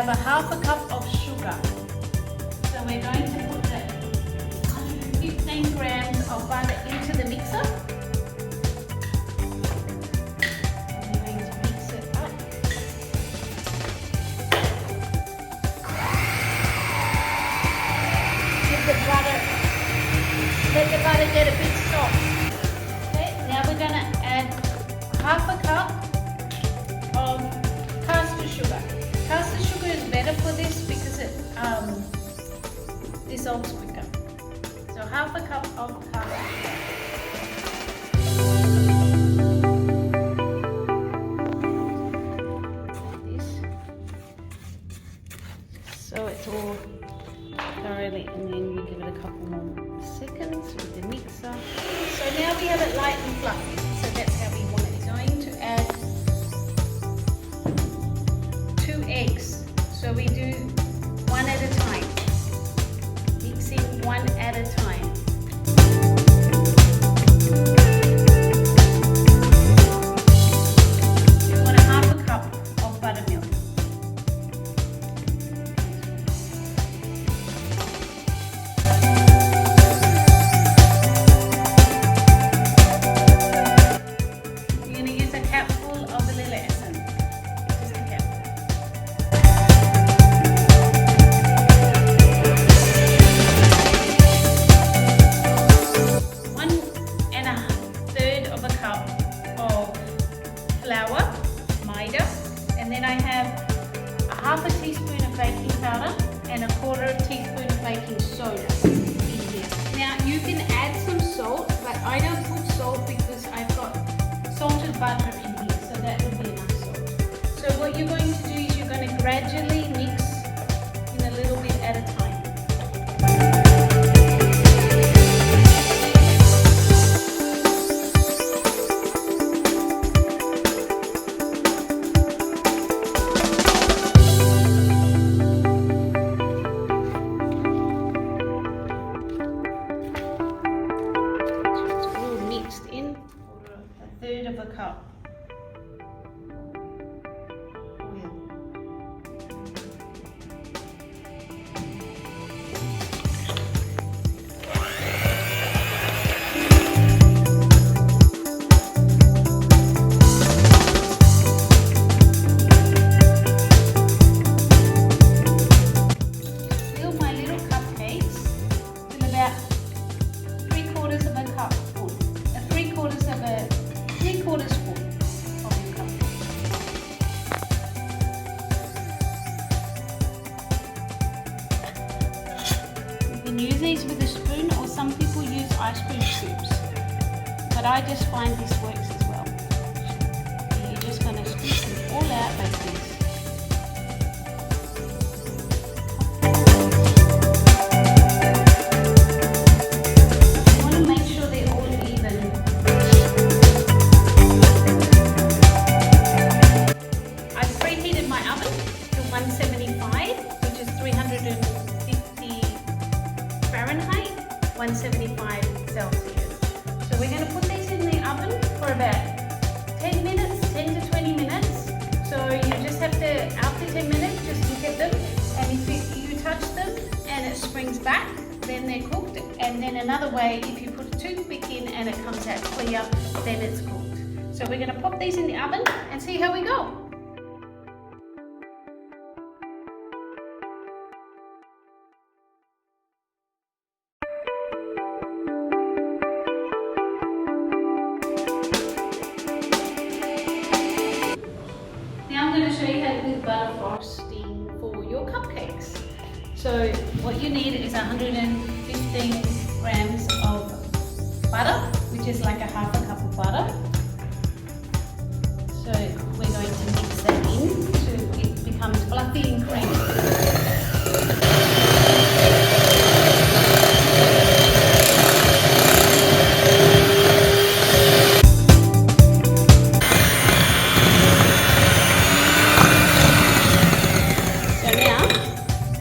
have a half a cup of sugar. So we're going to put the 115 grams of butter into the mixer. And we're going to mix it up. Let the butter get a bit soft. Okay, now we're going to add half a cup of castor sugar. Castor sugar is better for this because it dissolves quicker. So half a cup of castor sugar. Like this. So it's all thoroughly, and then you give it a couple more seconds with the mixer. So now we have it light and fluffy. So that's how we want it. We're going to add 2 eggs. So we do one at a time. Mixing one at a time. You want a half a cup of buttermilk. Flour, maida, and then I have a half a teaspoon of baking powder and a quarter teaspoon of baking soda in here. Now you can add some salt, but I don't put salt because I've got salted butter in here, so that would be enough salt. So what you're going to do is you're going to gradually mix in a little bit at a time. Third of a cup oil. Fill my little cupcakes with about 3/4 of a cup full, 3/4 spoon of your cupcake. You can use these with a spoon, or some people use ice cream scoops, but I just find this works as well. So you're just going to scoop them all out like this. You want to make sure they're all even. Preheated my oven to 175, which is 350 Fahrenheit, 175 Celsius. So we're going to put these in the oven for about 10 minutes, 10 to 20 minutes. So you just have to, after 10 minutes, just look at them, and if you touch them and it springs back, then they're cooked. And then another way, if you put a toothpick in and it comes out clear, then it's cooked. So we're going to pop these in the oven and see how we go. I'm going to show you how to do butter frosting for your cupcakes. So what you need is 115 grams of butter, which is like a half a cup of butter. So we're going to mix that in till it becomes fluffy and creamy.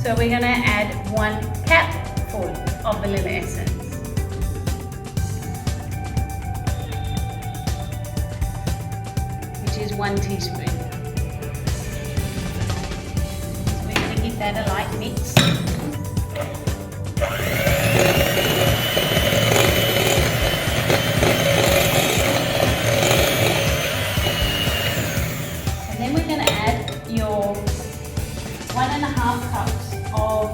So we're going to add 1 capful of vanilla essence. Which is 1 teaspoon. So we're give that a light mix. And then we're going to add your 1.5 cups of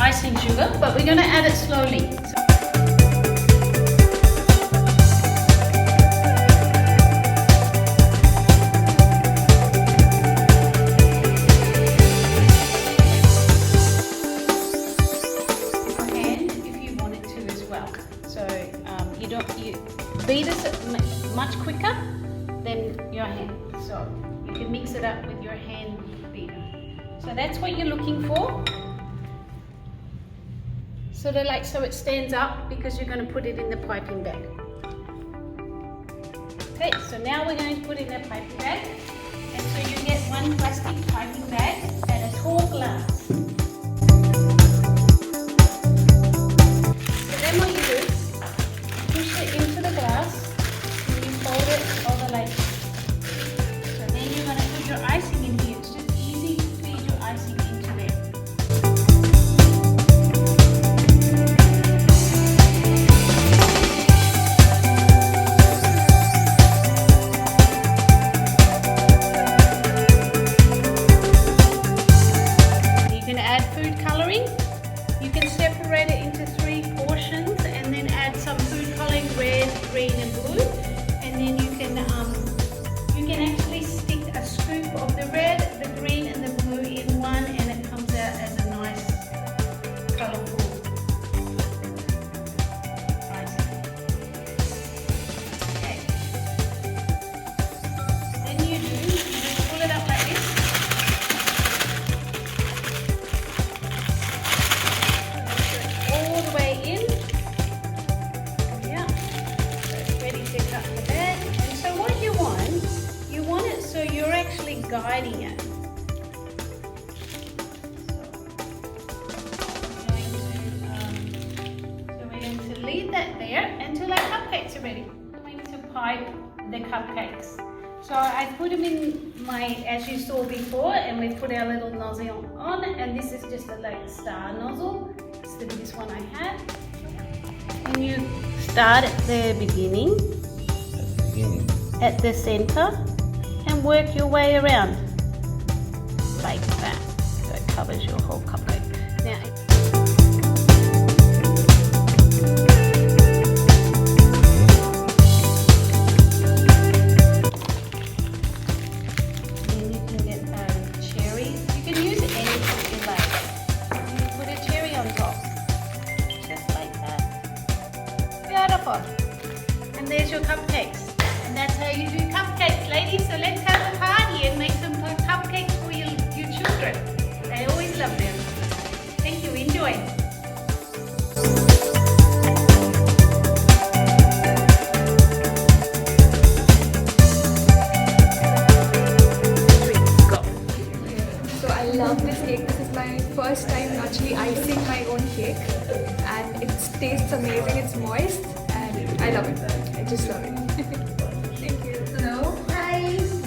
icing sugar, but we're going to add it slowly. You beat it much quicker than your hand, so you can mix it up with your hand beater. So that's what you're looking for. So it stands up because you're going to put it in the piping bag. Okay, so now we're going to put it in the piping bag, and so you get one plastic piping bag and a tall glass. So then what you do, push it into the glass and you fold it over like this. So then you're going to put your icing in here. It's just easy to feed your icing into there. You can add food coloring. You can separate it into 3 portions and then add some food coloring, red, green and blue, and then you can actually stick a scoop of the red, the green and the blue in one, and it comes out as a nice colourful icing. Okay. Then you just pull it up like this. All the way in. Yeah. So it's ready to cut the bag. And so what you want it so you're actually guiding it. So we're going to leave that there until our cupcakes are ready. I'm going to pipe the cupcakes. So I put them in as you saw before, and we put our little nozzle on, and this is just a star nozzle. It's the biggest one I have. And you start at the beginning, at the center, and work your way around like that. So it covers your whole cupcake. Now, then you can get cherries. You can use anything you like. You can put a cherry on top, just like that. Beautiful. And there's your cupcakes. And that's how you do cupcakes, ladies. So let's have a party and make some cupcakes for your children. They always love them. Thank you. Enjoy. So I love this cake. This is my first time actually icing my own cake, and it tastes amazing. It's moist, and I love it. I just love it.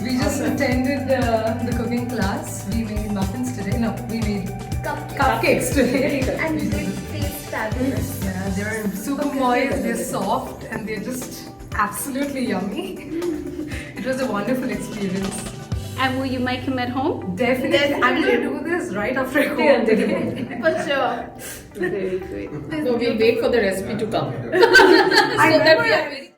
We just attended the cooking class. We made muffins today. No, we made cupcakes today. And they taste fabulous. Yeah, they're super moist, they're soft, and they're just absolutely yummy. It was a wonderful experience. And will you make them at home? Definitely. I'm going to do this right after I go home today. For sure. Very good. So we wait for the recipe to come. I So that remember we are very